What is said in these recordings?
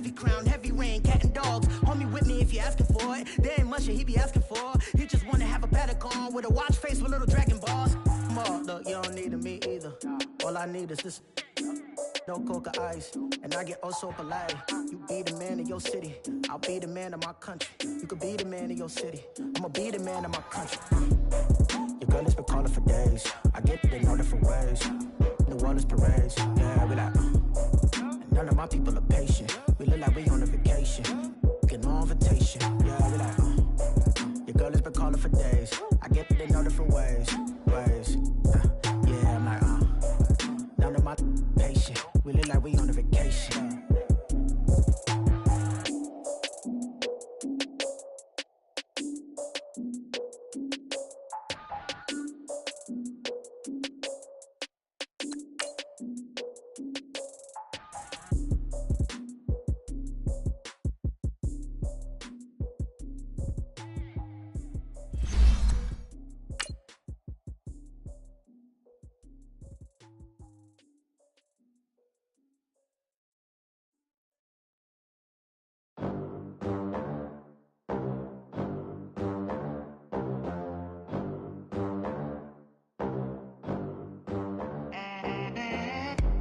heavy crown, heavy rain, cat and dogs. Homie with me if you're asking for it. There ain't much that he be asking for. He just wanna have a paddock on with a watch face with little dragon balls. Look, you don't need a me either. All I need is this. No coca ice, and I get oh so polite. You be the man of your city, I'll be the man of my country. You could be the man of your city, I'ma be the man of my country. Your girl has been calling for days, I get it in all different ways. New Orleans parades, yeah, we like. And none of my people are patient, we look like we on a vacation. Get no invitation, yeah, we like. Your girl has been calling for days, I get it in all different ways. Yeah, I'm like, none of my patient. We look like we on a vacation.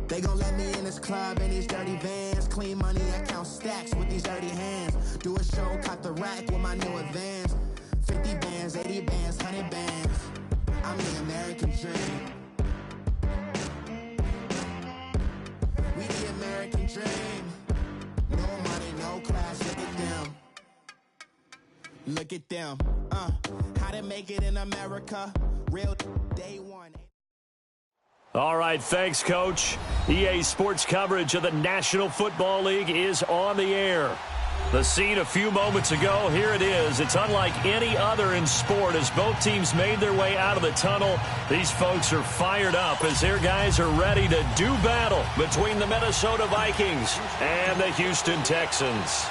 They gon' let me in this club in these dirty vans. Clean money, I count stacks with these dirty hands. Do a show, cop the rack with my new advance. 50 bands, 80 bands, 100 bands. I'm the American dream. We the American dream. No money, no class, look at them. Look at them, how to make it in America. Real day one. All right, thanks, Coach. EA Sports coverage of the National Football League is on the air. The scene a few moments ago, here it is. It's unlike any other in sport as both teams made their way out of the tunnel. These folks are fired up as their guys are ready to do battle between the Minnesota Vikings and the Houston Texans.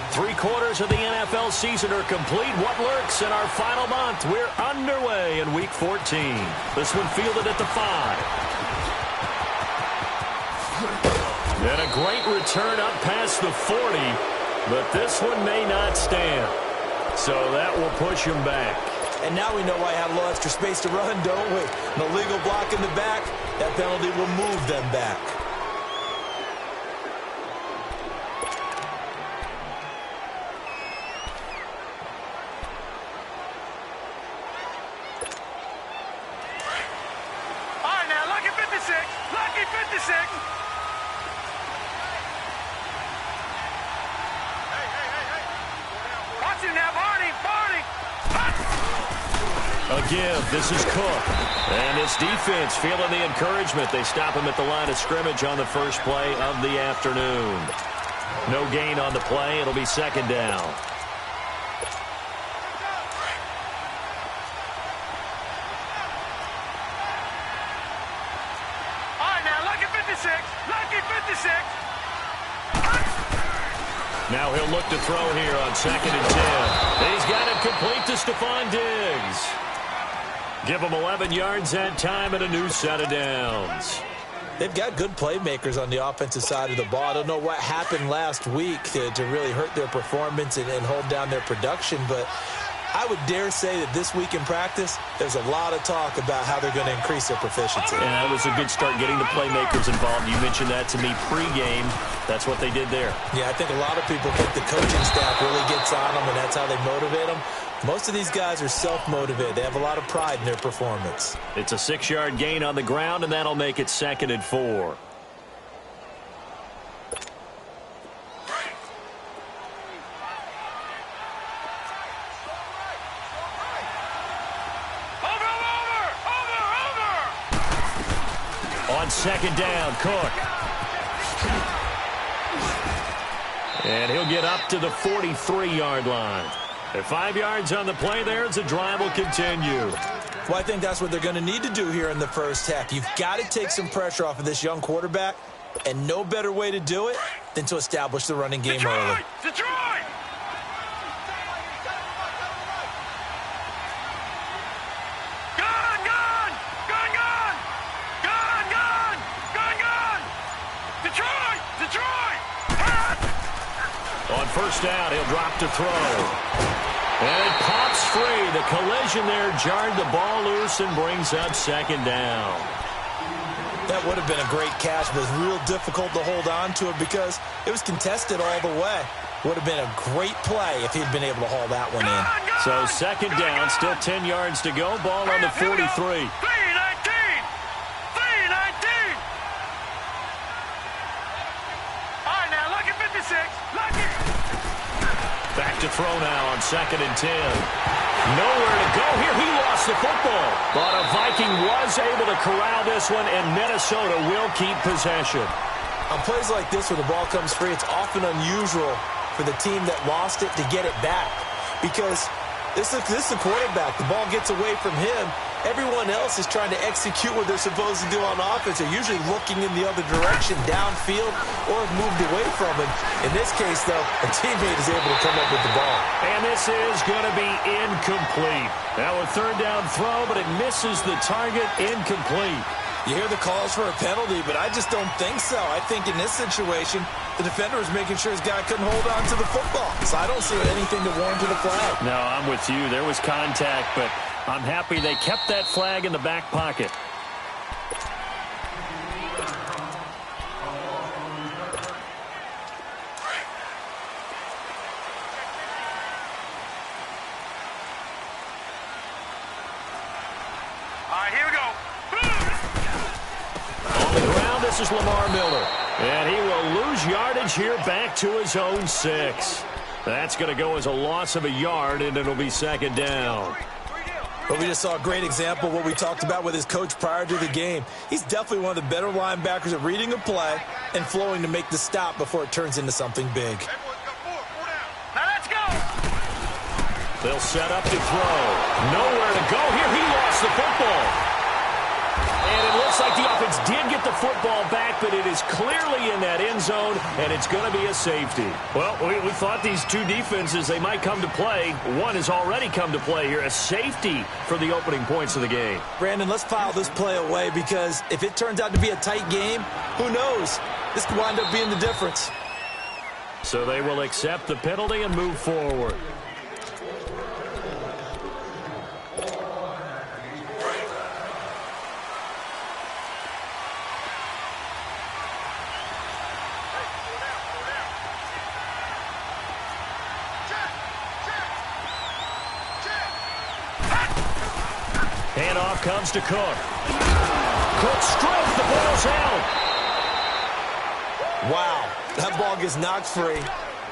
3/4 of the NFL season are complete. What lurks in our final month? We're underway in Week 14. This one fielded at the 5. And a great return up past the 40, but this one may not stand. So that will push him back. And now we know why I have a little extra space to run, don't we? No legal block in the back. That penalty will move them back. All right, now, lucky 56. Lucky 56. Again, this is Cook. And his defense feeling the encouragement. They stop him at the line of scrimmage on the first play of the afternoon. No gain on the play. It'll be second down. All right, now, lucky 56. Lucky 56. Now he'll look to throw here on 2nd and 10. He's got it complete to Stephon Diggs. Give him 11 yards that time and a new set of downs. They've got good playmakers on the offensive side of the ball. I don't know what happened last week to really hurt their performance and hold down their production, but I would dare say that this week in practice, there's a lot of talk about how they're going to increase their proficiency. And that was a good start getting the playmakers involved. You mentioned that to me pregame. That's what they did there. Yeah, I think a lot of people think the coaching staff really gets on them, and that's how they motivate them. Most of these guys are self-motivated. They have a lot of pride in their performance. It's a 6-yard gain on the ground, and that'll make it 2nd and 4. On 2nd down, Cook. And he'll get up to the 43-yard line. At 5 yards on the play there as the drive will continue. Well, I think that's what they're going to need to do here in the first half. You've got to take some pressure off of this young quarterback, and no better way to do it than to establish the running game early. Detroit! first down. He'll drop to throw. And it pops free. The collision there jarred the ball loose and brings up second down. That would have been a great catch, but it was real difficult to hold on to it because it was contested all the way. Would have been a great play if he'd been able to haul that one in. So second down, still 10 yards to go. Ball on the 43. 3-19! 3-19! All right, now, look at 56. Look it! Back to throw now on second and 10. Nowhere to go here. He lost the football. But a Viking was able to corral this one, and Minnesota will keep possession. On plays like this where the ball comes free, it's often unusual for the team that lost it to get it back. Because this is a quarterback. The ball gets away from him. Everyone else is trying to execute what they're supposed to do on offense. They're usually looking in the other direction, downfield, or have moved away from him. In this case, though, a teammate is able to come up with the ball. And this is going to be incomplete. Now a third down throw, but it misses the target. Incomplete. You hear the calls for a penalty, but I just don't think so. I think in this situation, the defender was making sure his guy couldn't hold on to the football. So I don't see anything to warrant a flag. No, I'm with you. There was contact, but I'm happy they kept that flag in the back pocket. All right, here we go. On the ground, this is Lamar Miller. And he will lose yardage here back to his own 6. That's going to go as a loss of a yard, and it'll be second down. But we just saw a great example of what we talked about with his coach prior to the game. He's definitely one of the better linebackers at reading a play and flowing to make the stop before it turns into something big. Now let's go. They'll set up to throw. Nowhere to go here. He lost the football. And it looks like the offense did get the football back, but it is clearly in that end zone, and it's going to be a safety. Well, we thought these two defenses, they might come to play. One has already come to play here, a safety for the opening points of the game. Brandon, let's file this play away because if it turns out to be a tight game, who knows? This could wind up being the difference. So they will accept the penalty and move forward. Handoff comes to Cook. Cook strikes, the ball's out. Wow, that ball gets knocked free,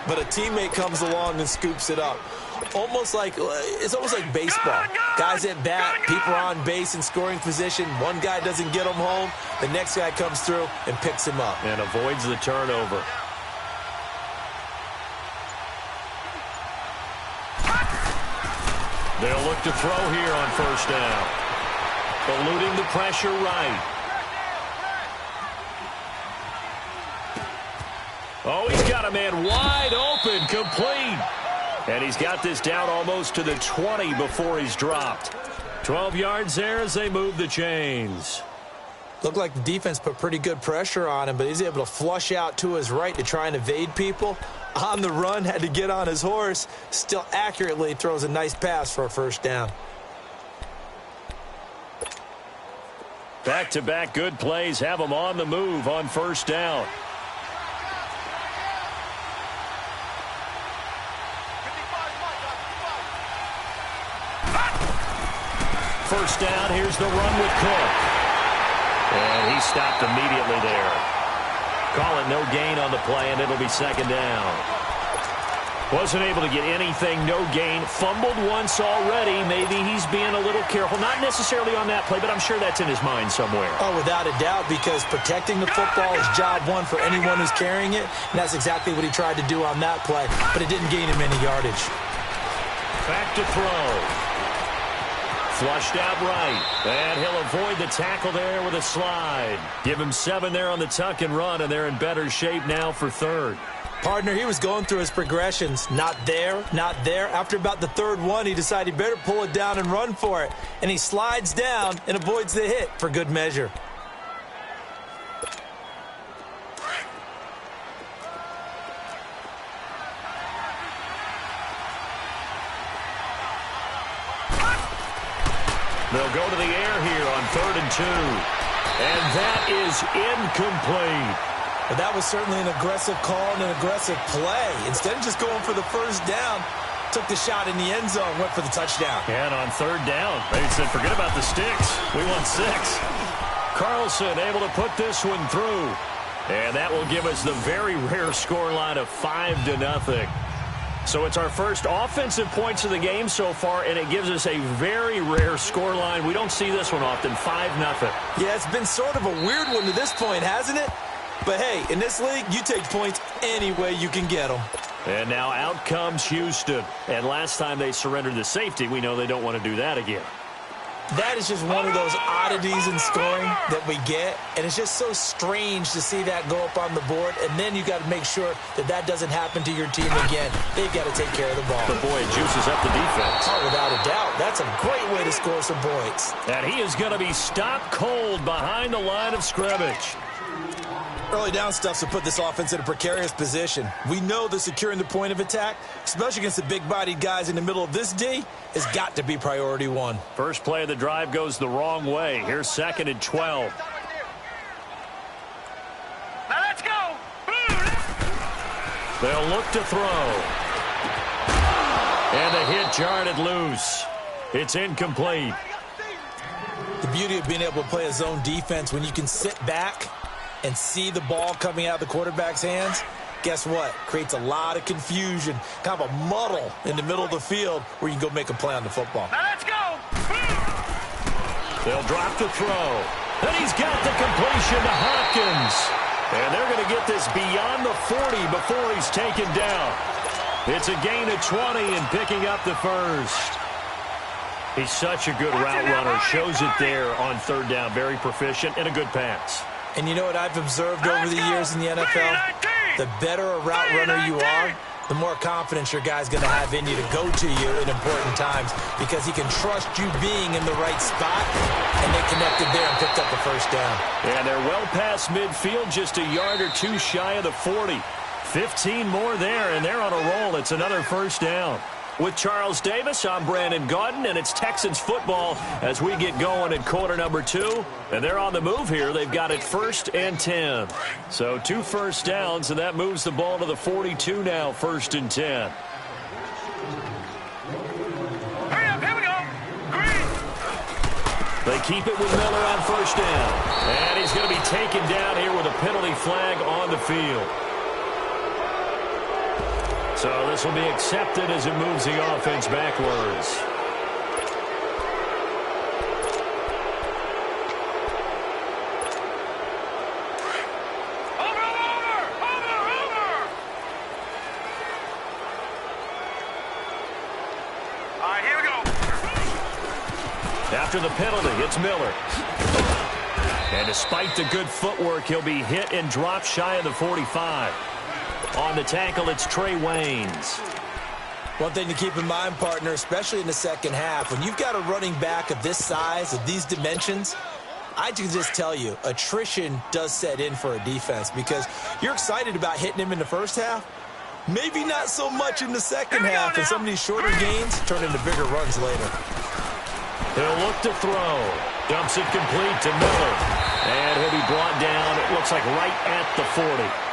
but a teammate comes along and scoops it up. It's almost like baseball. Guys at bat, people are on base in scoring position. One guy doesn't get him home. The next guy comes through and picks him up. And avoids the turnover. They'll look to throw here on first down. Eluding the pressure right. Oh, he's got a man wide open, complete. And he's got this down almost to the 20 before he's dropped. 12 yards there as they move the chains. Looked like the defense put pretty good pressure on him, but he's able to flush out to his right to try and evade people. On the run, had to get on his horse. Still accurately throws a nice pass for a first down. Back-to-back good plays have him on the move on first down. First down, here's the run with Cook. And he stopped immediately there. Call it no gain on the play, and it'll be second down. Wasn't able to get anything, no gain. Fumbled once already. Maybe he's being a little careful. Not necessarily on that play, but I'm sure that's in his mind somewhere. Oh, without a doubt, because protecting the football is job one for anyone who's carrying it, and that's exactly what he tried to do on that play, but it didn't gain him any yardage. Back to throw. Flushed out right. And he'll avoid the tackle there with a slide. Give him 7 there on the tuck and run, and they're in better shape now for third. Partner, he was going through his progressions. Not there, not there. After about the third one, he decided he better pull it down and run for it. And he slides down and avoids the hit for good measure. They'll go to the air here on 3rd and 2. And that is incomplete. But that was certainly an aggressive call and an aggressive play. Instead of just going for the first down, took the shot in the end zone, went for the touchdown. And on 3rd down, they said, forget about the sticks. We want 6. Carlson able to put this one through. And that will give us the very rare scoreline of 5-0. So it's our first offensive points of the game so far, and it gives us a very rare scoreline. We don't see this one often, 5-0. Yeah, it's been sort of a weird one to this point, hasn't it? But, hey, in this league, you take points any way you can get them. And now out comes Houston. And last time they surrendered the safety, we know they don't want to do that again. That is just one of those oddities in scoring that we get, and it's just so strange to see that go up on the board, and then you got to make sure that that doesn't happen to your team again. They've got to take care of the ball. But boy, it juices up the defense. Oh, without a doubt. That's a great way to score some points. And he is going to be stopped cold behind the line of scrimmage. Early down stuff to put this offense in a precarious position. We know that securing the point of attack, especially against the big-bodied guys in the middle of this D, has got to be priority 1. First play of the drive goes the wrong way. Here's 2nd and 12. Now let's go. They'll look to throw. And the hit jarred it loose. It's incomplete. The beauty of being able to play a zone defense when you can sit back and see the ball coming out of the quarterback's hands, guess what? Creates a lot of confusion, kind of a muddle in the middle of the field where you can go make a play on the football. Now let's go. They'll drop the throw. And he's got the completion to Hopkins. And they're going to get this beyond the 40 before he's taken down. It's a gain of 20 and picking up the first. He's such a good route runner. Shows it there on 3rd down. Very proficient and a good pass. And you know what I've observed over the years in the NFL? The better a route runner you are, the more confidence your guy's going to have in you to go to you in important times because he can trust you being in the right spot, and they connected there and picked up a first down. And they're well past midfield, just a yard or two shy of the 40. 15 more there, and they're on a roll. It's another first down. With Charles Davis, I'm Brandon Gaudin, and it's Texans football as we get going at quarter number 2. And they're on the move here. They've got it 1st and 10. So 2 first downs, and that moves the ball to the 42 now, 1st and 10. Hurry up, here we go. Green. They keep it with Miller on 1st down. And he's going to be taken down here with a penalty flag on the field. So this will be accepted as it moves the offense backwards. Over. All right, here we go. After the penalty, it's Miller. And despite the good footwork, he'll be hit and dropped shy of the 45. On the tackle, it's Trey Waynes. One thing to keep in mind, partner, especially in the second half, when you've got a running back of this size, of these dimensions, I can just tell you, attrition does set in for a defense because you're excited about hitting him in the first half. Maybe not so much in the second half, and some of these shorter gains turn into bigger runs later. He'll look to throw. Dumps it complete to Miller. And he'll be brought down, it looks like right at the 40.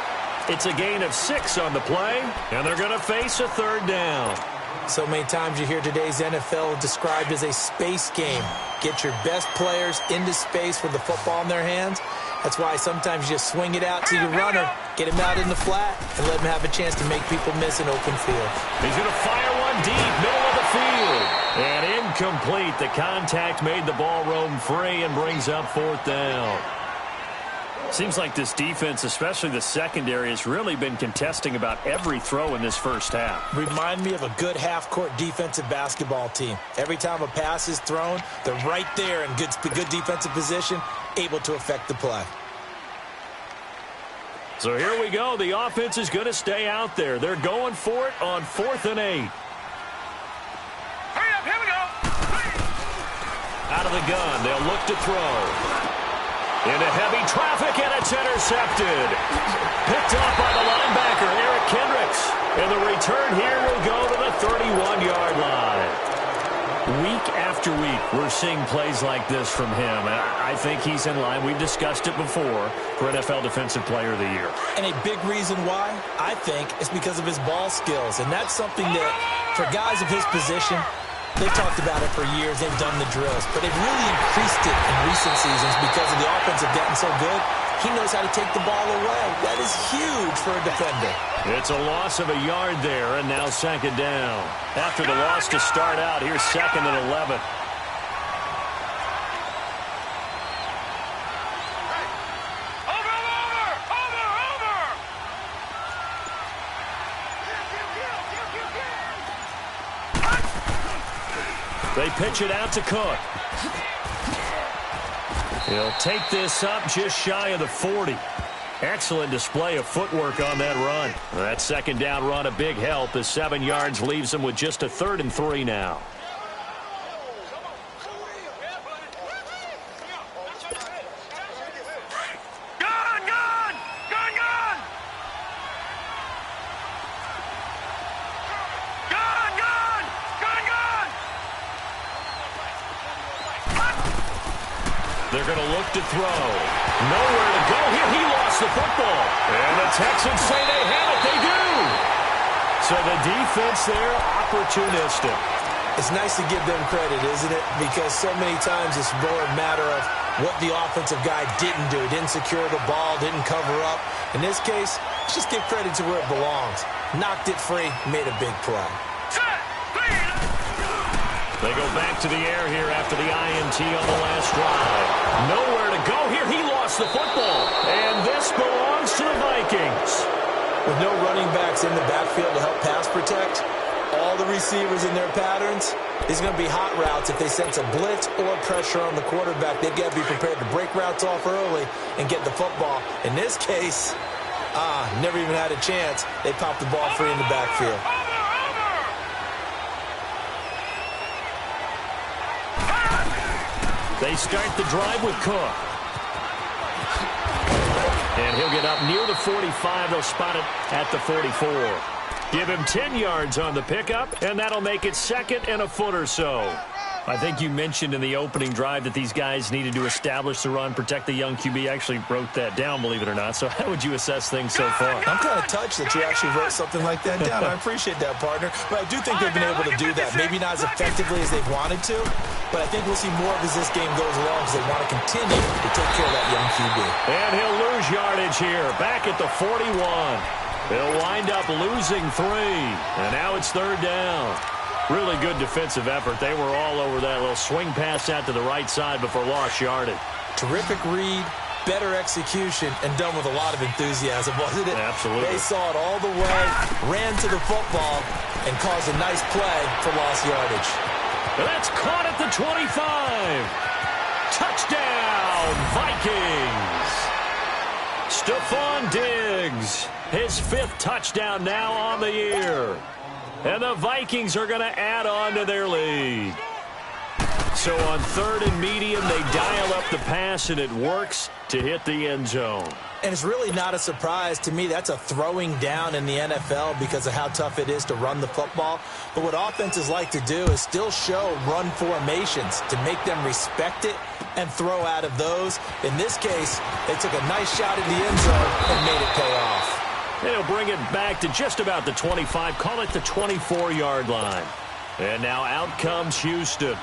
It's a gain of 6 on the play, and they're going to face a 3rd down. So many times you hear today's NFL described as a space game. Get your best players into space with the football in their hands. That's why sometimes you just swing it out to your runner, get him out in the flat, and let him have a chance to make people miss an open field. He's going to fire one deep, middle of the field. And incomplete. The contact made the ball roam free and brings up 4th down. Seems like this defense, especially the secondary, has really been contesting about every throw in this first half. Remind me of a good half-court defensive basketball team. Every time a pass is thrown, they're right there in good defensive position, able to affect the play. So here we go. The offense is going to stay out there. They're going for it on 4th and 8. Hurry up, here we go. Out of the gun, they'll look to throw. Into heavy traffic, and it's intercepted. Picked off by the linebacker, Eric Kendricks. And the return here will go to the 31-yard line. Week after after week, we're seeing plays like this from him. I think he's in line. We've discussed it before for NFL Defensive Player of the Year. And a big reason why, I think, is because of his ball skills. And that's something that, for guys of his position, they've talked about it for years. They've done the drills. But they've really increased it in recent seasons because of the offense have gotten so good. He knows how to take the ball away. That is huge for a defender. It's a loss of a yard there, and now second down. After the loss to start out, here's second and 11. They pitch it out to Cook. He'll take this up just shy of the 40. Excellent display of footwork on that run. That second down run a big help as 7 yards leaves them with just a 3rd and 3 now. They're going to look to throw. Nowhere to go here. He lost the football. And the Texans say they have it. They do. So the defense there, opportunistic. It's nice to give them credit, isn't it? Because so many times it's more a matter of what the offensive guy didn't do. Didn't secure the ball, didn't cover up. In this case, let's just give credit to where it belongs. Knocked it free, made a big play. They go back to the air here after the INT on the last drive. Nowhere to go here. He lost the football. And this belongs to the Vikings. With no running backs in the backfield to help pass protect, all the receivers in their patterns, these are going to be hot routes. If they sense a blitz or pressure on the quarterback, they've got to be prepared to break routes off early and get the football. In this case, never even had a chance. They popped the ball free in the backfield. They start the drive with Cook. And he'll get up near the 45. They'll spot it at the 44. Give him 10 yards on the pickup, and that'll make it 2nd and a foot or so. I think you mentioned in the opening drive that these guys needed to establish the run, protect the young QB. I actually wrote that down, believe it or not. So how would you assess things so far? I'm kind of touched that you actually wrote something like that down. I appreciate that, partner. But I do think they've been able to do that. Maybe not as effectively as they've wanted to, but I think we'll see more of as this game goes along because they want to continue to take care of that young QB. And he'll lose yardage here, back at the 41. They'll wind up losing 3, and now it's 3rd down. Really good defensive effort. They were all over that little swing pass out to the right side before lost yardage. Terrific read, better execution, and done with a lot of enthusiasm, wasn't it? Absolutely. They saw it all the way, ran to the football, and caused a nice play for lost yardage. And that's caught at the 25. Touchdown, Vikings. Stephon Diggs, his 5th touchdown now on the year. And the Vikings are going to add on to their lead. So on 3rd and medium, they dial up the pass, and it works to hit the end zone. And it's really not a surprise to me. That's a throwing down in the NFL because of how tough it is to run the football. But what offenses like to do is still show run formations to make them respect it and throw out of those. In this case, they took a nice shot in the end zone and made it pay off. And he'll bring it back to just about the 25, call it the 24-yard line. And now out comes Houston.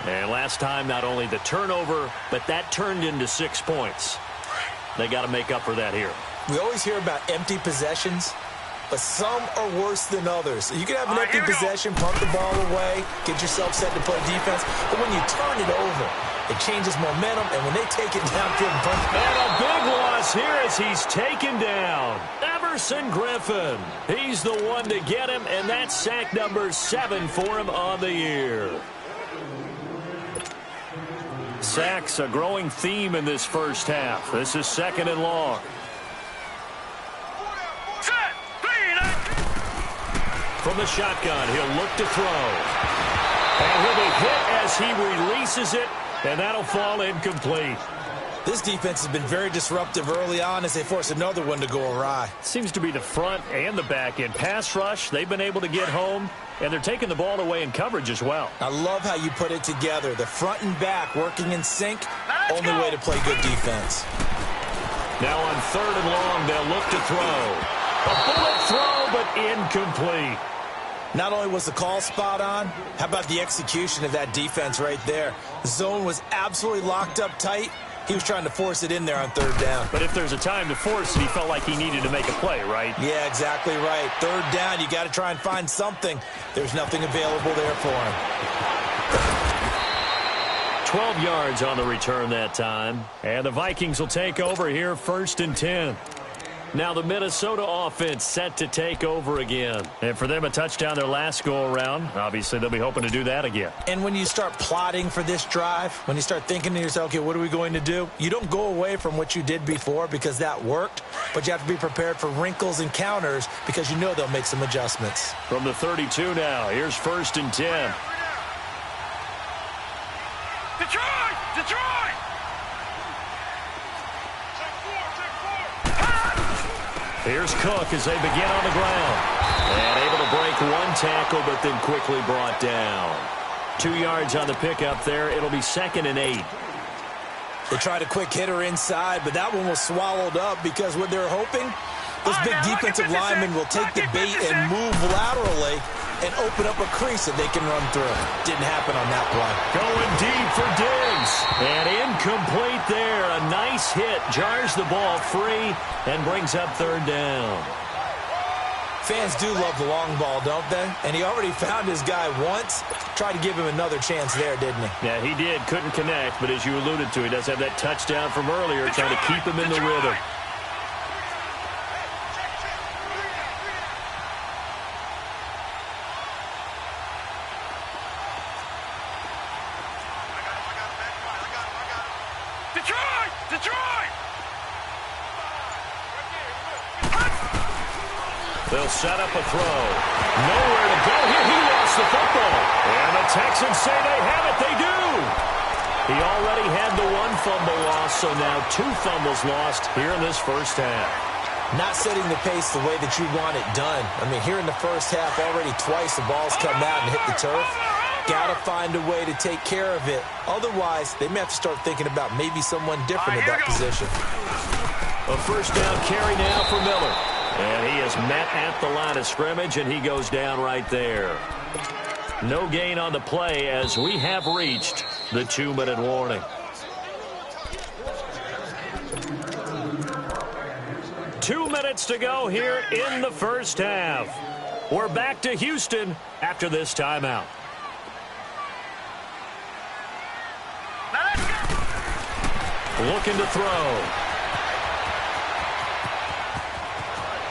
And last time, not only the turnover, but that turned into 6 points. They got to make up for that here. We always hear about empty possessions, but some are worse than others. You can have an empty possession, punt the ball away, get yourself set to play defense, but when you turn it over, it changes momentum, and when they take it downfield and punt. And a big loss here as he's taken down. Everson Griffin. He's the one to get him, and that's sack number 7 for him on the year. Sacks, a growing theme in this first half. This is 2nd and long. From the shotgun, he'll look to throw. And he'll be hit as he releases it, and that'll fall incomplete. This defense has been very disruptive early on as they force another one to go awry. Seems to be the front and the back end. Pass rush, they've been able to get home, and they're taking the ball away in coverage as well. I love how you put it together. The front and back working in sync, only way to play good defense. Now on 3rd and long, they'll look to throw. A bullet throw, but incomplete. Not only was the call spot on, how about the execution of that defense right there? The zone was absolutely locked up tight. He was trying to force it in there on 3rd down. But if there's a time to force it, he felt like he needed to make a play, right? Yeah, exactly right. 3rd down, you got to try and find something. There's nothing available there for him. 12 yards on the return that time. And the Vikings will take over here 1st and 10. Now the Minnesota offense set to take over again. And for them, a touchdown their last go-around. Obviously, they'll be hoping to do that again. And when you start plotting for this drive, when you start thinking to yourself, okay, what are we going to do? You don't go away from what you did before because that worked, but you have to be prepared for wrinkles and counters because you know they'll make some adjustments. From the 32 now, here's 1st and 10. Detroit! Detroit! Here's Cook as they begin on the ground. And able to break one tackle, but then quickly brought down. 2 yards on the pickup there. It'll be 2nd and 8. They tried a quick hitter inside, but that one was swallowed up because what they're hoping, those big defensive linemen will take the bait and move laterally and open up a crease that they can run through. Didn't happen on that play. Going deep for Diggs. And incomplete there. A nice hit. Jars the ball free and brings up 3rd down. Fans do love the long ball, don't they? And he already found his guy once. Tried to give him another chance there, didn't he? Yeah, he did. Couldn't connect, but as you alluded to, he does have that touchdown from earlier, trying to keep him in the rhythm. Detroit! Detroit! They'll set up a throw. Nowhere to go here. He lost the football. And the Texans say they have it. They do. He already had the 1 fumble loss, so now 2 fumbles lost here in this first half. Not setting the pace the way that you want it done. I mean, here in the first half, already twice the ball's come out and hit the turf. Got to find a way to take care of it. Otherwise, they may have to start thinking about maybe someone different at that position. A first down carry now for Miller. And he is met at the line of scrimmage, and he goes down right there. No gain on the play as we have reached the 2-minute warning. Two minutes to go here in the first half. We're back to Houston after this timeout. Looking to throw.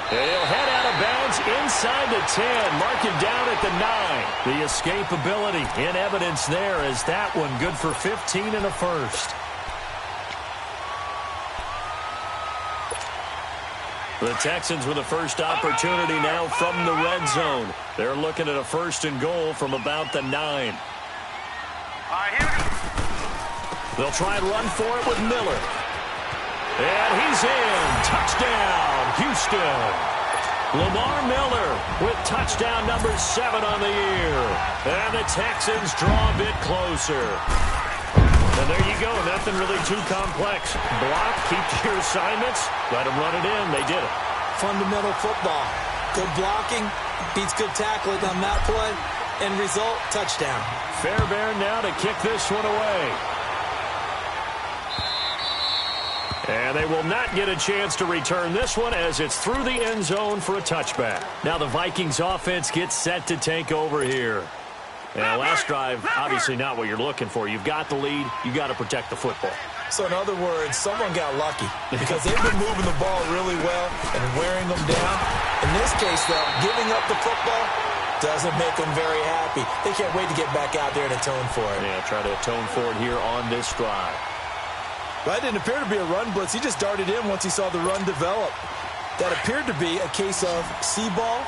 He'll head out of bounds inside the 10. Mark him down at the 9. The escapability in evidence there as that one good for 15 and a first. The Texans with the first opportunity now from the red zone. They're looking at a 1st and goal from about the 9. They'll try and run for it with Miller. And he's in. Touchdown, Houston. Lamar Miller with touchdown number 7 on the year. And the Texans draw a bit closer. And there you go. Nothing really too complex. Block, keep to your assignments, let them run it in. They did it. Fundamental football. Good blocking, beats good tackling on that play. End result, touchdown. Fairbairn now to kick this one away. And they will not get a chance to return this one as it's through the end zone for a touchback. Now the Vikings offense gets set to take over here. And last drive, obviously not what you're looking for. You've got the lead. You've got to protect the football. So in other words, someone got lucky because they've been moving the ball really well and wearing them down. In this case, though, giving up the football doesn't make them very happy. They can't wait to get back out there and atone for it. Yeah, try to atone for it here on this drive. Well, that didn't appear to be a run blitz. He just darted in once he saw the run develop. That appeared to be a case of see ball,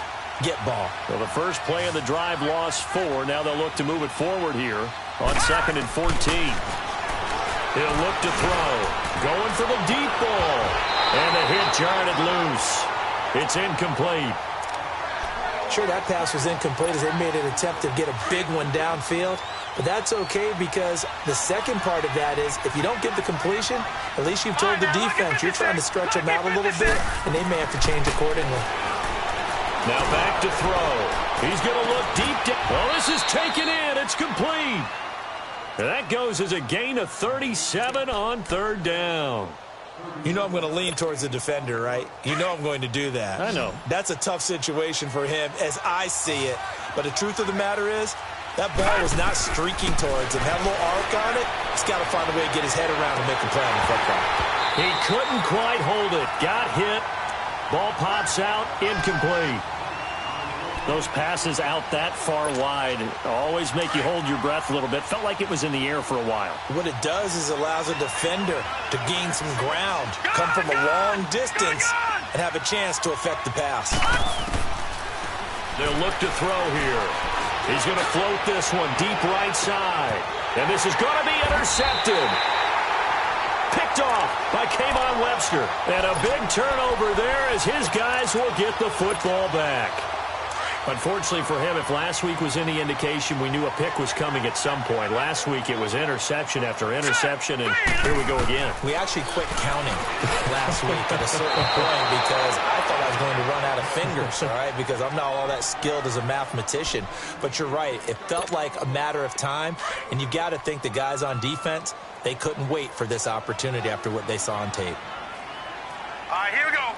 get ball. Well, the first play of the drive lost 4. Now they'll look to move it forward here on 2nd and 14. He'll look to throw. Going for the deep ball. And the hit jarred it loose. It's incomplete. Sure, that pass was incomplete as they made an attempt to get a big one downfield. But that's okay because the second part of that is if you don't get the completion, at least you've told the defense you're trying to stretch them out a little bit, and they may have to change accordingly. Now back to throw. He's going to look deep down. Well, this is taken in. It's complete. And that goes as a gain of 37 on third down. You know I'm going to lean towards the defender, right? You know I'm going to do that. I know. That's a tough situation for him as I see it. But the truth of the matter is, that ball was not streaking towards him. Had a little arc on it. He's got to find a way to get his head around and make a play on the football. He couldn't quite hold it. Got hit. Ball pops out. Incomplete. Those passes out that far wide always make you hold your breath a little bit. Felt like it was in the air for a while. What it does is allows a defender to gain some ground, come from a long distance, and have a chance to affect the pass. They'll look to throw here. He's going to float this one deep right side. And this is going to be intercepted. Picked off by Kayvon Webster. And a big turnover there as his guys will get the football back. Unfortunately for him, if last week was any indication, we knew a pick was coming at some point. Last week it was interception after interception, and here we go again. We actually quit counting last week at a certain point because I thought I was going to run out of fingers, all right, because I'm not all that skilled as a mathematician. But you're right. It felt like a matter of time, and you've got to think the guys on defense, they couldn't wait for this opportunity after what they saw on tape. All right, here we go.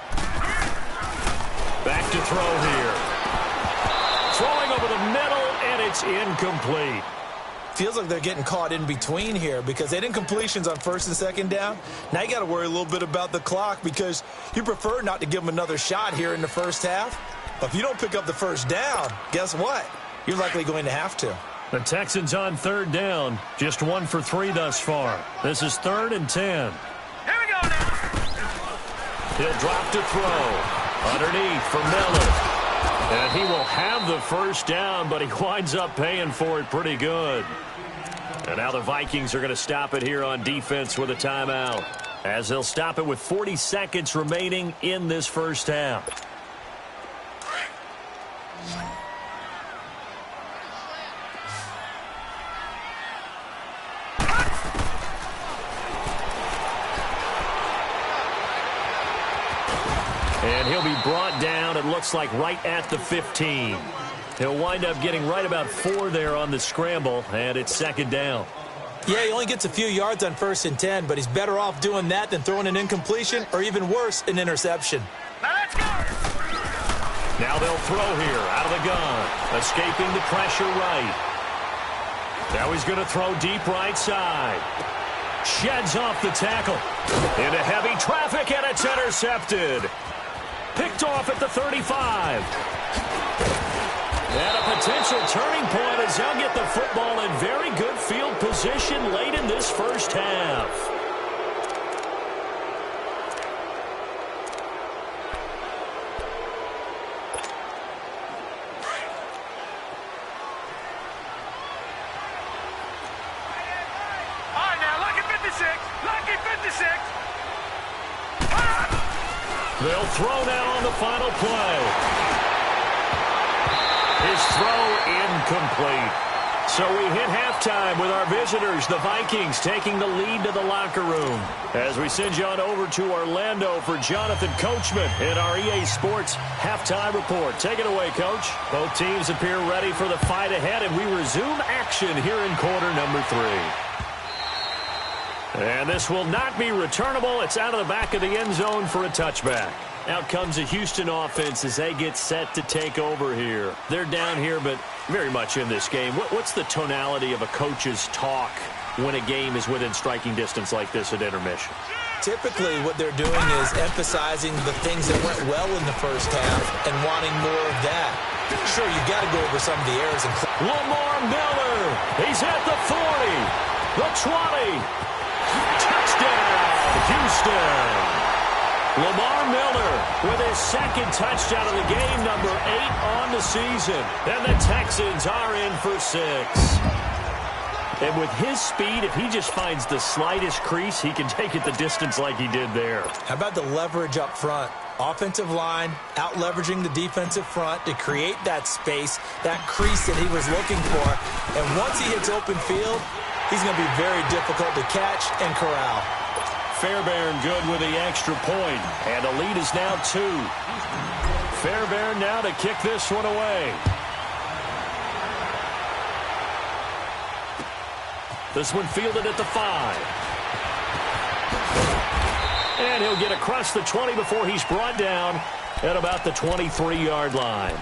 Back to throw here. Throwing over the middle, and it's incomplete. Feels like they're getting caught in between here because they didn't completions on first and second down. Now you got to worry a little bit about the clock because you prefer not to give them another shot here in the first half. But if you don't pick up the first down, guess what? You're likely going to have to. The Texans on third down, just 1 for 3 thus far. This is 3rd and 10. Here we go now. He'll drop to throw. Underneath for Miller. And he will have the first down, but he winds up paying for it pretty good. And now the Vikings are going to stop it here on defense with a timeout, as they'll stop it with 40 seconds remaining in this first half. And he'll be brought down, it looks like, right at the 15. He'll wind up getting right about 4 there on the scramble, and it's 2nd down. Yeah, he only gets a few yards on 1st and 10, but he's better off doing that than throwing an incompletion or even worse, an interception. Now let's go. Now they'll throw here out of the gun, escaping the pressure right. Now he's going to throw deep right side. Sheds off the tackle. Into heavy traffic, and it's intercepted. Picked off at the 35. And a potential turning point as they'll get the football in very good field position late in this first half. All right, now, lucky 56. Lucky 56. They'll throw now on the final play. His throw incomplete. So we hit halftime with our visitors, the Vikings, taking the lead to the locker room. As we send you on over to Orlando for Jonathan Coachman in our EA Sports halftime report. Take it away, Coach. Both teams appear ready for the fight ahead, and we resume action here in quarter number 3. And this will not be returnable. It's out of the back of the end zone for a touchback. Out comes the Houston offense as they get set to take over here. They're down here, but very much in this game. What's the tonality of a coach's talk when a game is within striking distance like this at intermission? Typically, what they're doing is emphasizing the things that went well in the first half and wanting more of that. Sure, you've got to go over some of the errors. Lamar Miller. He's at the 40, the 20. Touchdown, Houston. Lamar Miller with his 2nd touchdown of the game, number 8 on the season. And the Texans are in for 6. And with his speed, if he just finds the slightest crease, he can take it the distance like he did there. How about the leverage up front? Offensive line out-leveraging the defensive front to create that space, that crease that he was looking for. And once he hits open field, he's going to be very difficult to catch and corral. Fairbairn good with the extra point. And the lead is now 2. Fairbairn now to kick this one away. This one fielded at the 5. And he'll get across the 20 before he's brought down at about the 23-yard line.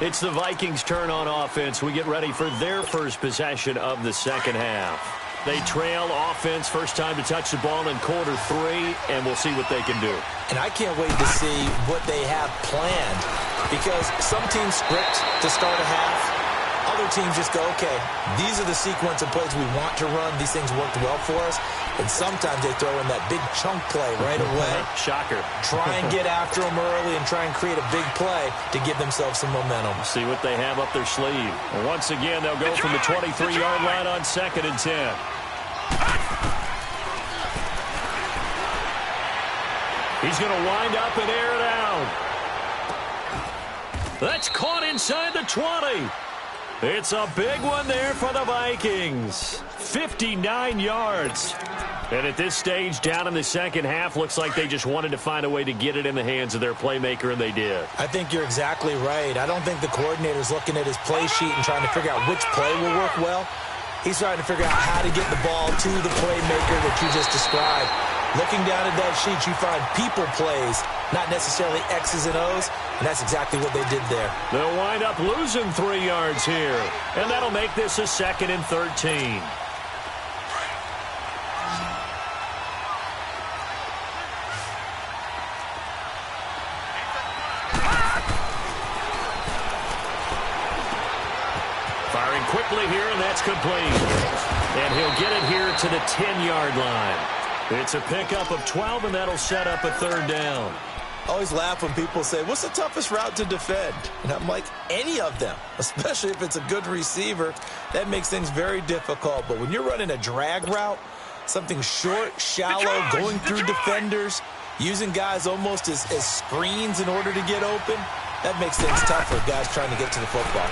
It's the Vikings' turn on offense. We get ready for their first possession of the second half. They trail offense, first time to touch the ball in quarter 3, and we'll see what they can do. And I can't wait to see what they have planned, because some teams script to start a half. Other teams just go, okay, these are the sequence of plays we want to run. These things worked well for us. And sometimes they throw in that big chunk play right away. Shocker. Try and get after them early and try and create a big play to give themselves some momentum. See what they have up their sleeve. And once again, they'll go from the 23-yard line on 2nd and 10. He's going to wind up and air it out. That's caught inside the 20. It's a big one there for the Vikings. 59 yards. And at this stage, down in the second half, looks like they just wanted to find a way to get it in the hands of their playmaker, and they did. I think you're exactly right. I don't think the coordinator's looking at his play sheet and trying to figure out which play will work well. He's trying to figure out how to get the ball to the playmaker that you just described. Looking down at that sheet, you find people plays, not necessarily X's and O's, and that's exactly what they did there. They'll wind up losing 3 yards here, and that'll make this a 2nd and 13. Firing quickly here, and that's complete. And he'll get it here to the 10-yard line. It's a pickup of 12, and that'll set up a 3rd down. I always laugh when people say, what's the toughest route to defend? And I'm like, any of them, especially if it's a good receiver. That makes things very difficult. But when you're running a drag route, something short, shallow, going through defenders, using guys almost as screens in order to get open, that makes things tough for guys trying to get to the football.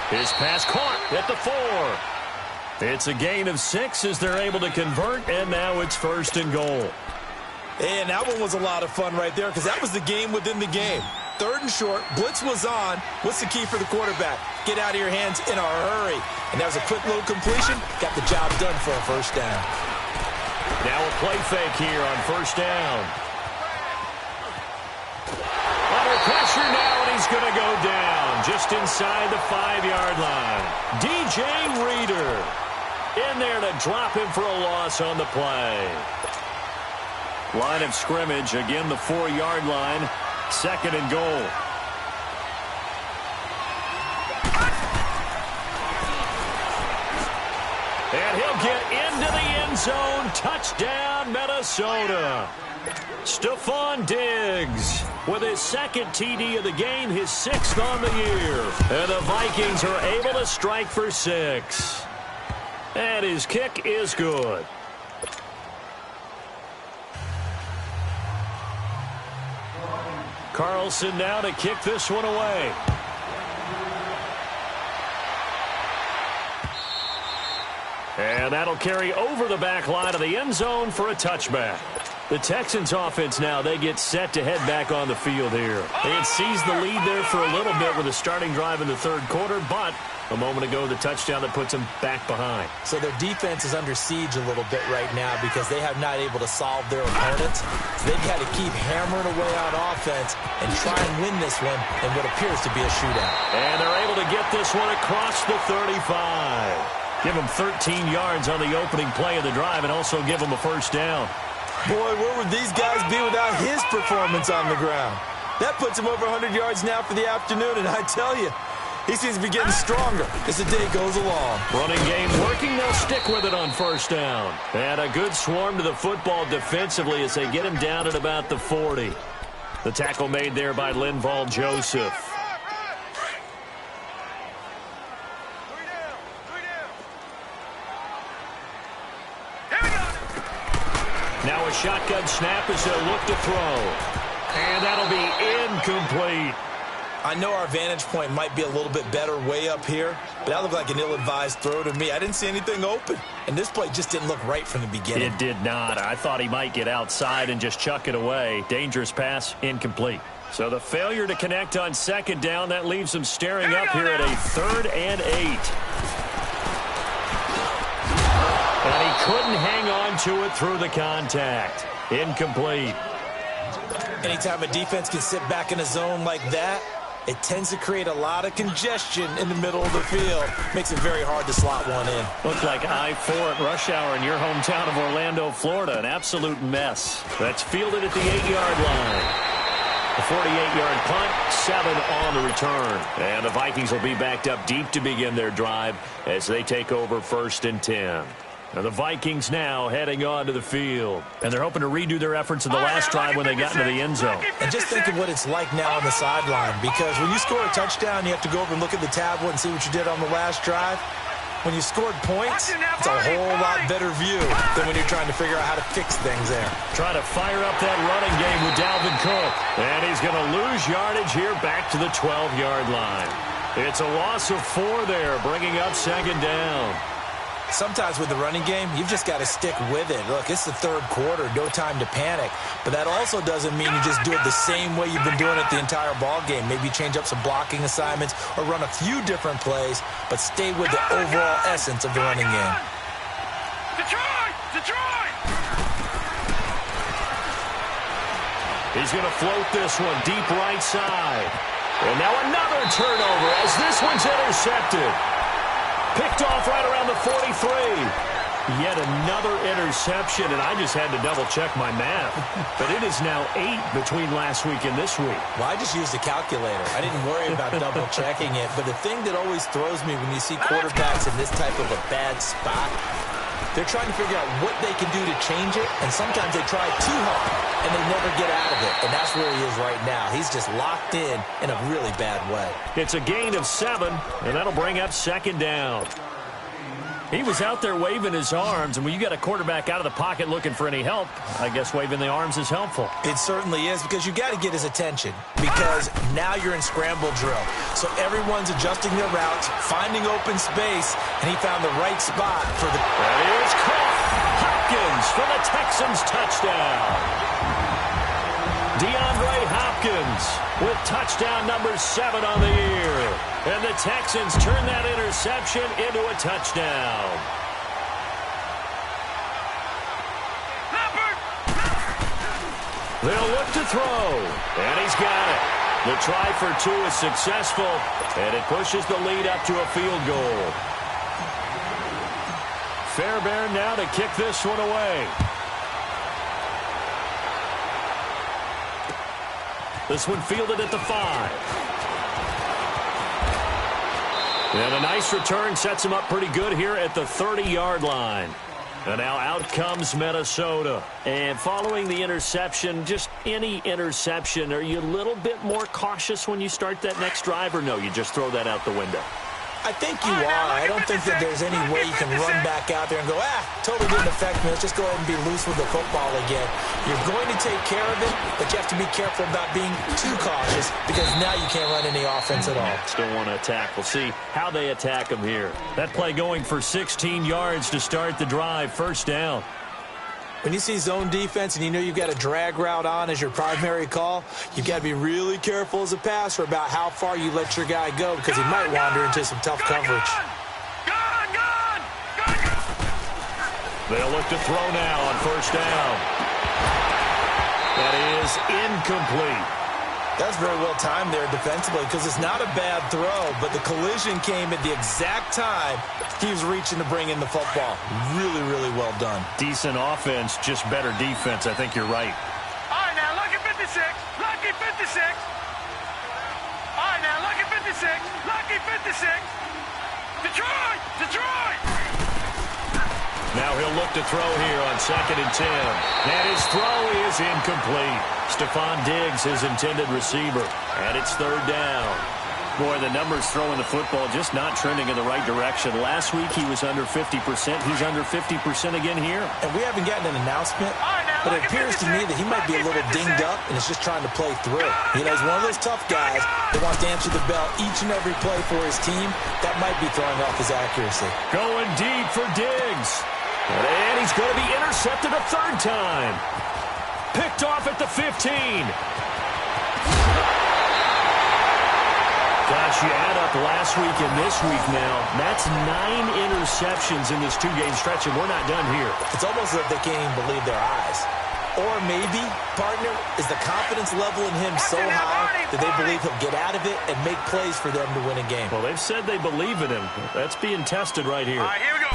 His pass caught at the 4. It's a gain of 6 as they're able to convert, and now it's 1st and goal. And that one was a lot of fun right there, because that was the game within the game. 3rd and short, blitz was on. What's the key for the quarterback? Get out of your hands in a hurry. And that was a quick little completion. Got the job done for a 1st down. Now a play fake here on 1st down. Under pressure now, and he's going to go down just inside the 5-yard line. DJ Reader in there to drop him for a loss on the play. Line of scrimmage, again the 4-yard line, 2nd and goal. And he'll get into the end zone. Touchdown, Minnesota. Stephon Diggs with his 2nd TD of the game, his 6th on the year. And the Vikings are able to strike for 6. And his kick is good. Carlson now to kick this one away. And that'll carry over the back line of the end zone for a touchback. The Texans offense now, they get set to head back on the field here. They had seized the lead there for a little bit with a starting drive in the 3rd quarter, but a moment ago the touchdown that puts them back behind. So their defense is under siege a little bit right now because they have not able to solve their opponents. So they've got to keep hammering away on offense and try and win this one in what appears to be a shootout. And they're able to get this one across the 35. Give them 13 yards on the opening play of the drive and also give them a 1st down. Boy, where would these guys be without his performance on the ground? That puts him over 100 yards now for the afternoon, and I tell you, he seems to be getting stronger as the day goes along. Running game working, they'll stick with it on 1st down. And a good swarm to the football defensively as they get him down at about the 40. The tackle made there by Linval Joseph. a shotgun snap as they'll look to throw. And that'll be incomplete. I know our vantage point might be a little bit better way up here, but that looked like an ill-advised throw to me. I didn't see anything open, and this play just didn't look right from the beginning. It did not. I thought he might get outside and just chuck it away. Dangerous pass, incomplete. So the failure to connect on second down, that leaves them staring up here at a 3rd and 8. And he couldn't hang on to it through the contact. Incomplete. Anytime a defense can sit back in a zone like that, it tends to create a lot of congestion in the middle of the field. Makes it very hard to slot one in. Looks like I-4 at rush hour in your hometown of Orlando, Florida. An absolute mess. That's fielded at the 8-yard line. A 48-yard punt, 7 on the return. And the Vikings will be backed up deep to begin their drive as they take over 1st and 10. Now the Vikings now heading onto the field. And they're hoping to redo their efforts in the last drive when they got into the end zone. And just think of what it's like now on the sideline. Because when you score a touchdown, you have to go over and look at the tablet and see what you did on the last drive. When you scored points, it's a whole lot better view than when you're trying to figure out how to fix things there. Try to fire up that running game with Dalvin Cook. And he's going to lose yardage here back to the 12-yard line. It's a loss of 4 there, bringing up 2nd down. Sometimes with the running game, you've just got to stick with it. Look, it's the 3rd quarter, no time to panic. But that also doesn't mean you just do it the same way you've been doing it the entire ball game. Maybe change up some blocking assignments or run a few different plays, but stay with the overall essence of the running game. Detroit! He's going to float this one deep right side. And now another turnover as this one's intercepted. Picked off right around the 43. Yet another interception, and I just had to double-check my math. But it is now 8 between last week and this week. Well, I just used a calculator. I didn't worry about double-checking it. But the thing that always throws me when you see quarterbacks in this type of a bad spot, they're trying to figure out what they can do to change it, and sometimes they try too hard, and they never get out of it. And that's where he is right now. He's just locked in a really bad way. It's a gain of 7, and that'll bring up 2nd down. He was out there waving his arms, and when you got a quarterback out of the pocket looking for any help, I guess waving the arms is helpful. It certainly is, because you got to get his attention, because now you're in scramble drill. So everyone's adjusting their routes, finding open space, and he found the right spot for the... That is caught. Hopkins for the Texans touchdown. DeAndre Hopkins with touchdown number 7 on the year. And the Texans turn that interception into a touchdown. They'll look to throw, and he's got it. The try for 2 is successful, and it pushes the lead up to a field goal. Fairbairn now to kick this one away. This one fielded at the 5. And a nice return sets him up pretty good here at the 30-yard line. And now out comes Minnesota. And following the interception, just any interception, are you a little bit more cautious when you start that next drive, or no, you just throw that out the window? I think you are. I don't think that there's any way you can run back out there and go, totally didn't affect me. Let's just go ahead and be loose with the football again. You're going to take care of it, but you have to be careful about being too cautious, because now you can't run any offense at all. Still want to attack. We'll see how they attack him here. That play going for 16 yards to start the drive. 1st down. When you see zone defense and you know you've got a drag route on as your primary call, you've got to be really careful as a passer about how far you let your guy go, because he might wander into some tough coverage. They'll look to throw now on 1st down. That is incomplete. That's very well timed there defensively, because it's not a bad throw, but the collision came at the exact time he was reaching to bring in the football. Really, really well done. Decent offense, just better defense. I think you're right. All right, now, lucky 56. Lucky 56. All right, now, lucky 56. Lucky 56. Detroit! Now he'll look to throw here on 2nd and 10. And his throw is incomplete. Stephon Diggs, his intended receiver. And it's 3rd down. Boy, the numbers throwing the football just not trending in the right direction. Last week he was under 50%. He's under 50% again here. And we haven't gotten an announcement. All right, now, but it appears to me that he might be a little dinged up and is just trying to play through. You know, he's one of those tough guys that wants to answer the bell each and every play for his team. That might be throwing off his accuracy. Going deep for Diggs. And he's going to be intercepted a third time. Picked off at the 15. Gosh, you add up last week and this week now. That's 9 interceptions in this 2-game stretch, and we're not done here. It's almost as if they can't even believe their eyes. Or maybe, partner, is the confidence level in him so high that they believe he'll get out of it and make plays for them to win a game. Well, they've said they believe in him. That's being tested right here. All right, here we go.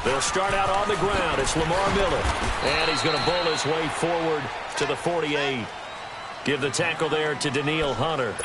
They'll start out on the ground. It's Lamar Miller. And he's going to bowl his way forward to the 48. Give the tackle there to Danielle Hunter.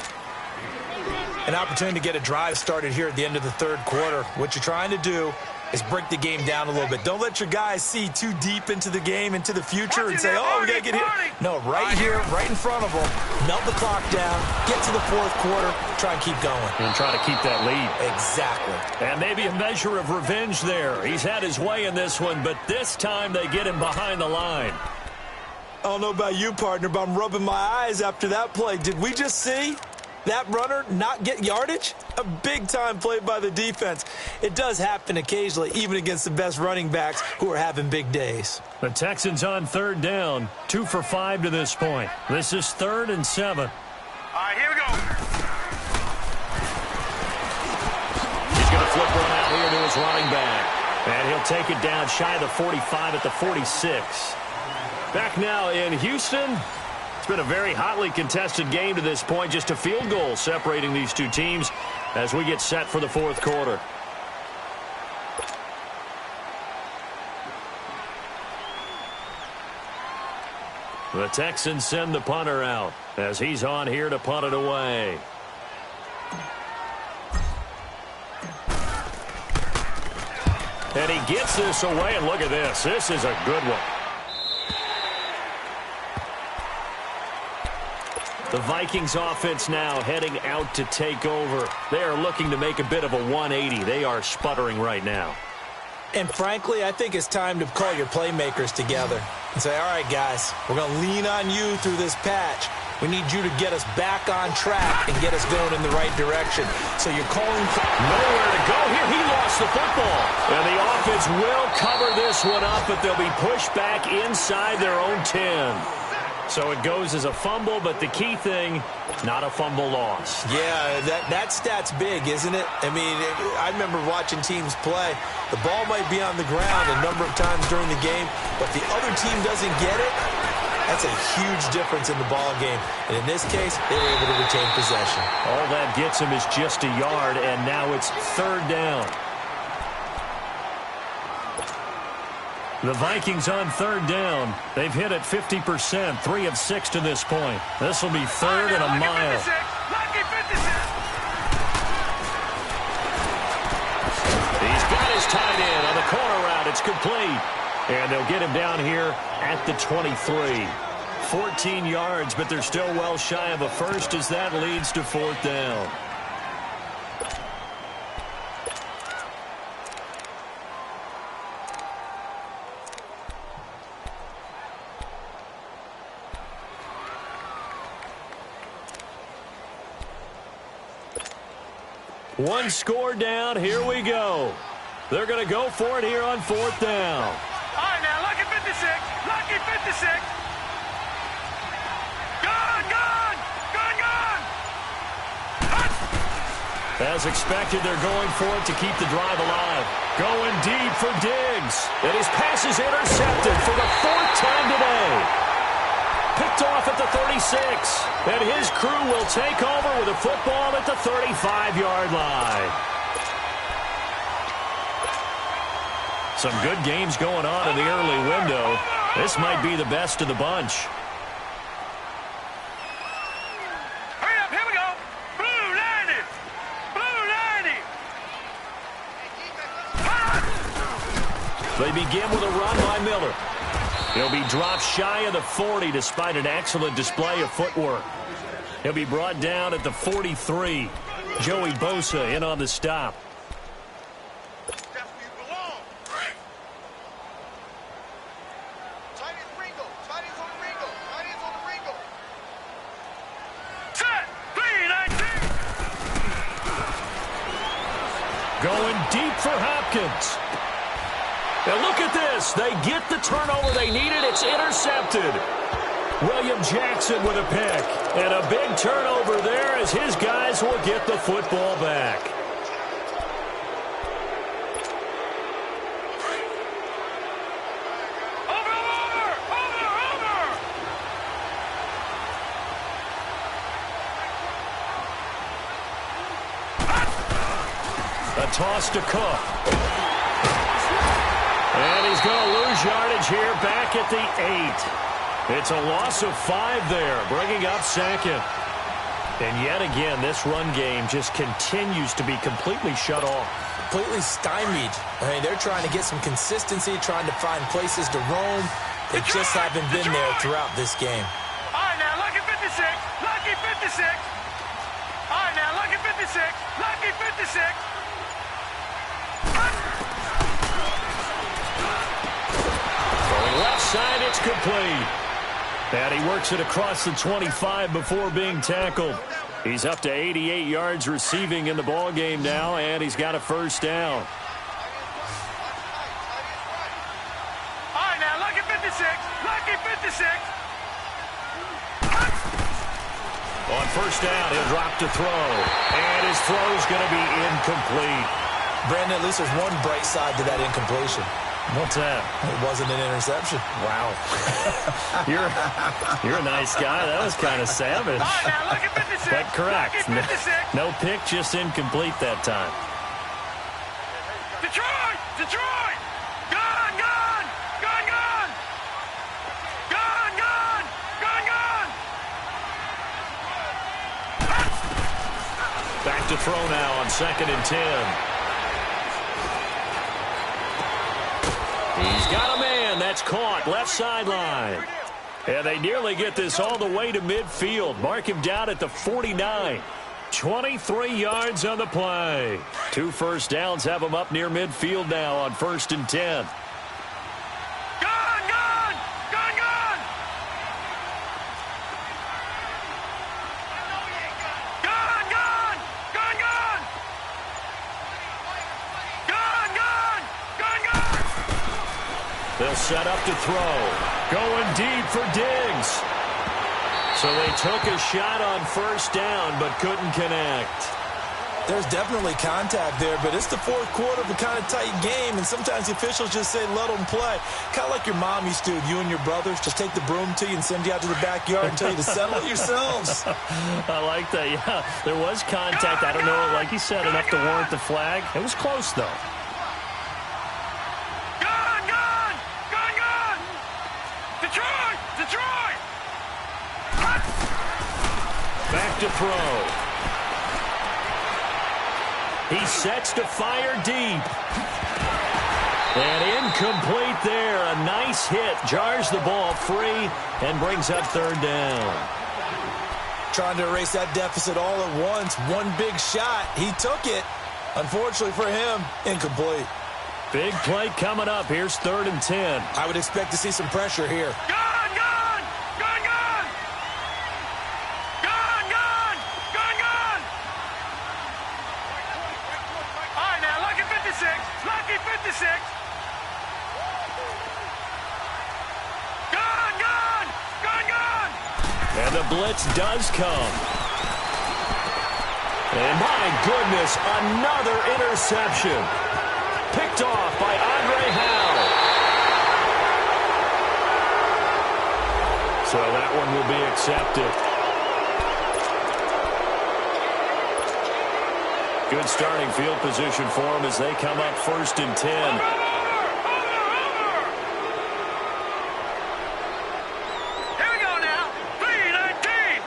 An opportunity to get a drive started here at the end of the third quarter. What you're trying to do is break the game down a little bit. Don't let your guys see too deep into the game, into the future, and say, oh, we got to get here. No, right here, right in front of them. Melt the clock down, get to the fourth quarter, try and keep going. And try to keep that lead. Exactly. And maybe a measure of revenge there. He's had his way in this one, but this time they get him behind the line. I don't know about you, partner, but I'm rubbing my eyes after that play. Did we just see that runner not get yardage? A big-time play by the defense. It does happen occasionally, even against the best running backs who are having big days. The Texans on third down, 2 for 5 to this point. This is 3rd and 7. All right, here we go. He's going to flip one out here to his running back. And he'll take it down shy of the 45 at the 46. Back now in Houston. It's been a very hotly contested game to this point. Just a field goal separating these two teams as we get set for the fourth quarter. The Texans send the punter out as he's on here to punt it away. And he gets this away, and look at this. This is a good one. The Vikings offense now heading out to take over. They are looking to make a bit of a 180. They are sputtering right now. And frankly, I think it's time to call your playmakers together and say, all right, guys, we're going to lean on you through this patch. We need you to get us back on track and get us going in the right direction. So you're calling nowhere to go here. He lost the football. And the offense will cover this one up, but they'll be pushed back inside their own 10. So it goes as a fumble, but the key thing, not a fumble loss. Yeah, that stat's big, isn't it? I mean, I remember watching teams play. The ball might be on the ground a number of times during the game, but the other team doesn't get it. That's a huge difference in the ball game. And in this case, they were able to retain possession. All that gets them is just a yard, and now it's 3rd down. The Vikings on 3rd down. They've hit it 50%, 3 of 6 to this point. This will be 3rd and a mile. He's got his tight end on the corner route. It's complete. And they'll get him down here at the 23. 14 yards, but they're still well shy of a first as that leads to 4th down. One score down. Here we go. They're going to go for it here on 4th down. All right, now, lucky 56. Lucky 56. Gone, gone. Gone, gone. As expected, they're going for it to keep the drive alive. Going deep for Diggs. And his pass is intercepted for the 4th time today. Picked off at the 36. And his crew will take over with a football at the 35-yard line. Some good games going on in the early window. This might be the best of the bunch. Hurry up, here we go. Blue 90. Blue 90. They begin with a run by Miller. He'll be dropped shy of the 40 despite an excellent display of footwork. He'll be brought down at the 43. Joey Bosa in on the stop. Going deep for Hopkins. And look at this. They get the turnover they needed. It's intercepted. William Jackson with a pick. And a big turnover there as his guys will get the football back. A toss to Cook. And he's going to lose yardage here back at the 8. It's a loss of 5 there, bringing up second. And yet again, this run game just continues to be completely shut off. Completely stymied. I mean, they're trying to get some consistency, trying to find places to roam. They just haven't been there throughout this game. All right, now, lucky 56. Lucky 56. All right, now, lucky 56. Lucky 56. Going left side, it's complete. And he works it across the 25 before being tackled. He's up to 88 yards receiving in the ball game now, and he's got a first down. All right, now, lucky 56. Lucky 56. On first down, he'll drop to throw. And his throw's going to be incomplete. Brandon, at least there's one bright side to that incompletion. What's that? It wasn't an interception. Wow. You're a nice guy. That was kind of savage. All right, now, lucky 56. But correct. Lucky 56. No pick, just incomplete that time. Detroit! Detroit! Gone! Gone! Gone! Gone! Gone! Gone! Gone! Gone! Back to throw now on 2nd and 10. He's got a man. That's caught. Left sideline. And they nearly get this all the way to midfield. Mark him down at the 49. 23 yards on the play. 2 first downs have him up near midfield now on 1st and 10. Gone! Gone! Gone! Gone! Gone! Gone! Gone! Gone! Gone! Gone! Gone! Gone! They'll set up to throw. Going deep for Diggs. So they took a shot on first down but couldn't connect. There's definitely contact there, but it's the 4th quarter of a kind of tight game, and sometimes the officials just say, let them play. Kind of like your mom used to, you and your brothers, just take the broom to you and send you out to the backyard and tell you to settle it yourselves. I like that, yeah. There was contact. I don't know, like you said, enough to warrant the flag. It was close, though. Gone! Gone! Gone! Gone! Detroit! Detroit! Back to throw. He sets to fire deep. And incomplete there. A nice hit. Jars the ball free and brings up 3rd down. Trying to erase that deficit all at once. One big shot. He took it. Unfortunately for him, incomplete. Big play coming up. Here's 3rd and 10. I would expect to see some pressure here. Gone! Gone! Gone! Gone! Gone! Gone! Gone! Gone! All right, now, lucky 56. Lucky 56. Gone! Gone! Gone! Gone! And the blitz does come. And my goodness, another interception. Picked off by Andre Howe. So that one will be accepted. Good starting field position for them as they come up 1st and 10. Here we go now. 3-19.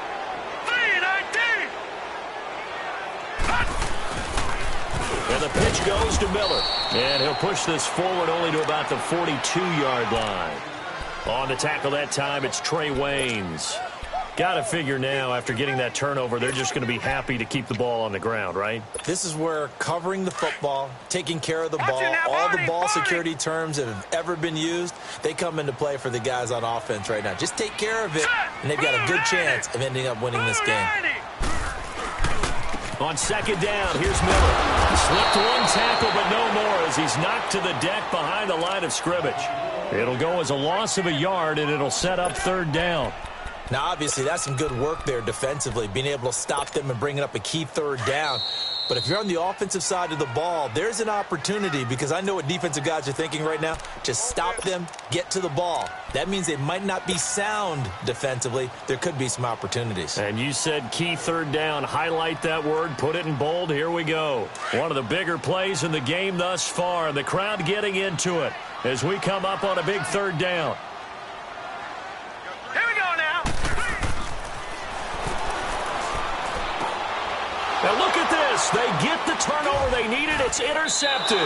3-19. And the pitch goes to Miller. And he'll push this forward only to about the 42-yard line. On the tackle that time, it's Trey Waynes. Got to figure now, after getting that turnover, they're just going to be happy to keep the ball on the ground, right? This is where covering the football, taking care of the ball, all the ball security terms that have ever been used, they come into play for the guys on offense right now. Just take care of it, and they've got a good chance of ending up winning this game. On second down, here's Miller. Slipped one tackle, but no more as he's knocked to the deck behind the line of scrimmage. It'll go as a loss of a yard, and it'll set up third down. Now, obviously, that's some good work there defensively, being able to stop them and bringing up a key third down. But if you're on the offensive side of the ball, there's an opportunity, because I know what defensive guys are thinking right now. Just stop them, get to the ball. That means they might not be sound defensively. There could be some opportunities. And you said key third down. Highlight that word. Put it in bold. Here we go. One of the bigger plays in the game thus far. The crowd getting into it as we come up on a big third down. Here we go now. Now look at this. They get the turnover they needed. It's intercepted.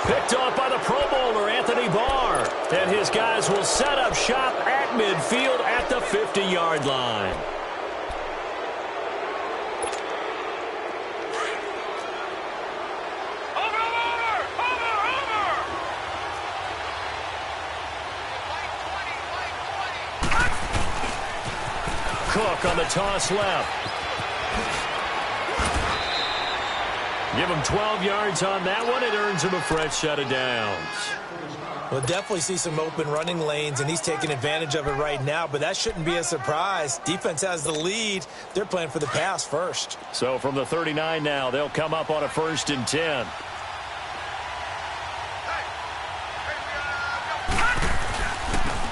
Picked off by the Pro Bowler, Anthony Barr. And his guys will set up shop at midfield at the 50-yard line. Cook on the toss left. Give him 12 yards on that one. It earns him a fresh set of downs. We'll definitely see some open running lanes, and he's taking advantage of it right now, but that shouldn't be a surprise. Defense has the lead. They're playing for the pass first. So from the 39 now, they'll come up on a 1st and 10.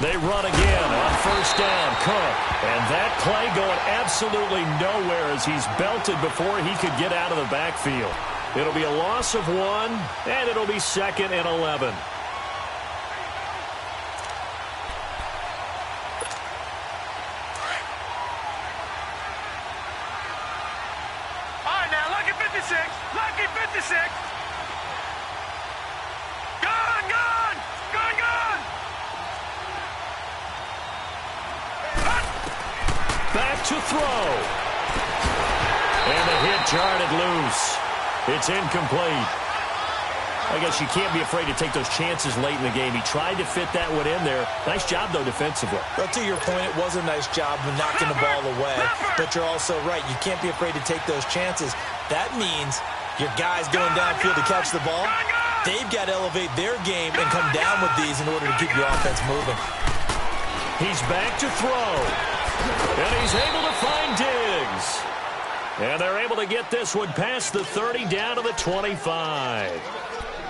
They run again on 1st down. Cook. And that play going absolutely nowhere as he's belted before he could get out of the backfield. It'll be a loss of 1, and it'll be 2nd and 11. All right, now, lucky 56. Lucky 56. Gone, gone. Gone, gone. Back to throw. And the hit jarred it loose. It's incomplete. I guess you can't be afraid to take those chances late in the game. He tried to fit that one in there. Nice job, though, defensively. Well, to your point, it was a nice job of knocking the ball away. But you're also right. You can't be afraid to take those chances. That means your guys going downfield to catch the ball, they've got to elevate their game and come down with these in order to keep your offense moving. He's back to throw. And he's able to find Diggs. And they're able to get this one past the 30 down to the 25.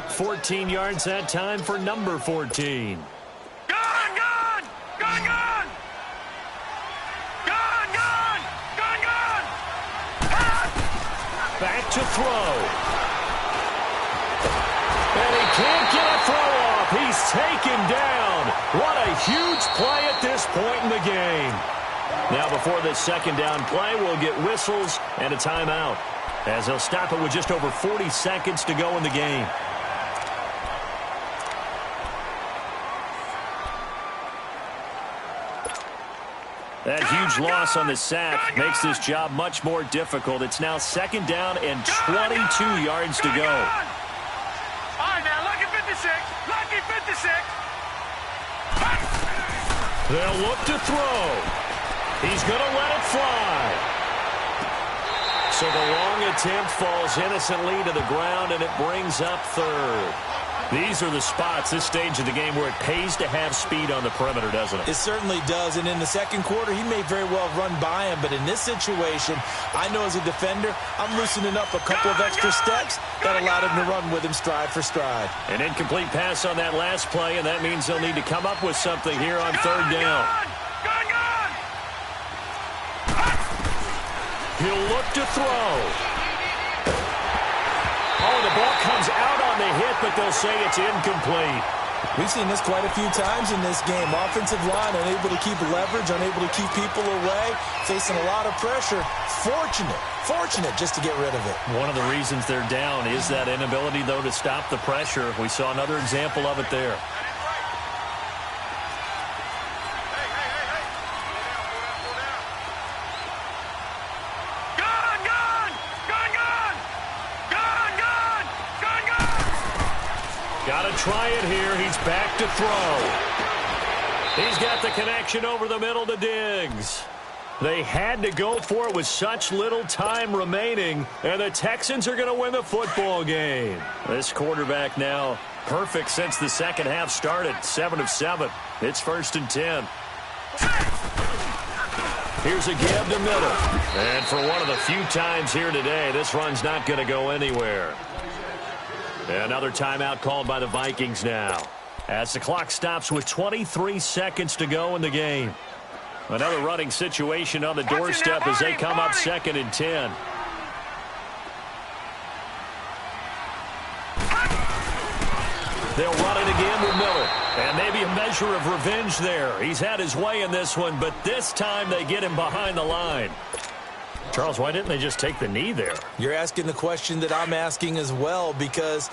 14 yards that time for number 14. Gone, gone. Gone, gone. Gone, gone. Gone, gone. Back to throw. And he can't get a throw off. He's taken down. What a huge play at this point in the game. Now, before this 2nd down play, we'll get whistles and a timeout, as they'll stop it with just over 40 seconds to go in the game. That huge loss on the sack makes this job much more difficult. It's now 2nd down and 22 yards to go. All right, now, lucky 56. Lucky 56. They'll look to throw. He's going to let it fly. So the long attempt falls innocently to the ground, and it brings up 3rd. These are the spots, this stage of the game, where it pays to have speed on the perimeter, doesn't it? It certainly does, and in the 2nd quarter, he may very well run by him, but in this situation, I know as a defender, I'm loosening up a couple of extra steps that allowed him to run with him stride for stride. An incomplete pass on that last play, and that means they'll need to come up with something here on 3rd down. He'll look to throw. Oh, the ball comes out on the hit, but they'll say it's incomplete. We've seen this quite a few times in this game. Offensive line unable to keep leverage, unable to keep people away, facing a lot of pressure. Fortunate just to get rid of it. One of the reasons they're down is that inability, though, to stop the pressure. We saw another example of it there. Try it here. He's back to throw. He's got the connection over the middle to Diggs. They had to go for it with such little time remaining, and the Texans are going to win the football game. This quarterback now perfect since the second half started, 7 of 7. It's 1st and 10. Here's a give to middle. And for one of the few times here today, this run's not going to go anywhere. Another timeout called by the Vikings now, as the clock stops with 23 seconds to go in the game. Another running situation on the doorstep as they come up 2nd and 10. They'll run it again with Miller. And maybe a measure of revenge there. He's had his way in this one, but this time they get him behind the line. Charles, why didn't they just take the knee there? You're asking the question that I'm asking as well, because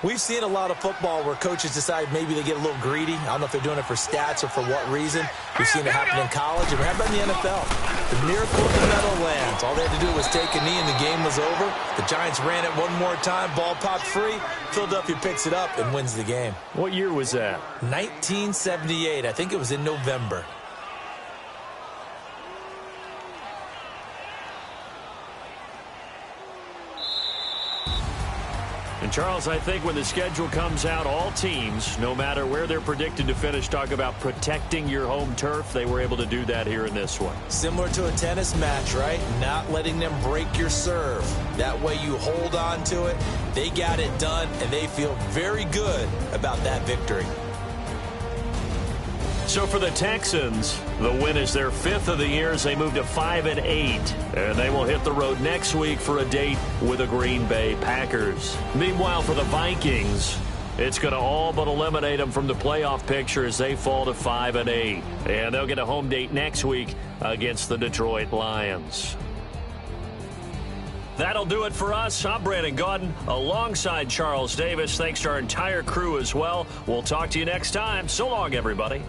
we've seen a lot of football where coaches decide maybe they get a little greedy. I don't know if they're doing it for stats or for what reason. We've seen it happen in college, and how about in the NFL? The miracle of the Meadowlands. All they had to do was take a knee, and the game was over. The Giants ran it one more time. Ball popped free. Philadelphia picks it up and wins the game. What year was that? 1978. I think it was in November. And, Charles, I think when the schedule comes out, all teams, no matter where they're predicted to finish, talk about protecting your home turf. They were able to do that here in this one. Similar to a tennis match, right? Not letting them break your serve. That way you hold on to it. They got it done, and they feel very good about that victory. So for the Texans, the win is their 5th of the year as they move to 5 and 8. And they will hit the road next week for a date with the Green Bay Packers. Meanwhile, for the Vikings, it's going to all but eliminate them from the playoff picture as they fall to 5 and 8. And they'll get a home date next week against the Detroit Lions. That'll do it for us. I'm Brandon Gaudin alongside Charles Davis. Thanks to our entire crew as well. We'll talk to you next time. So long, everybody.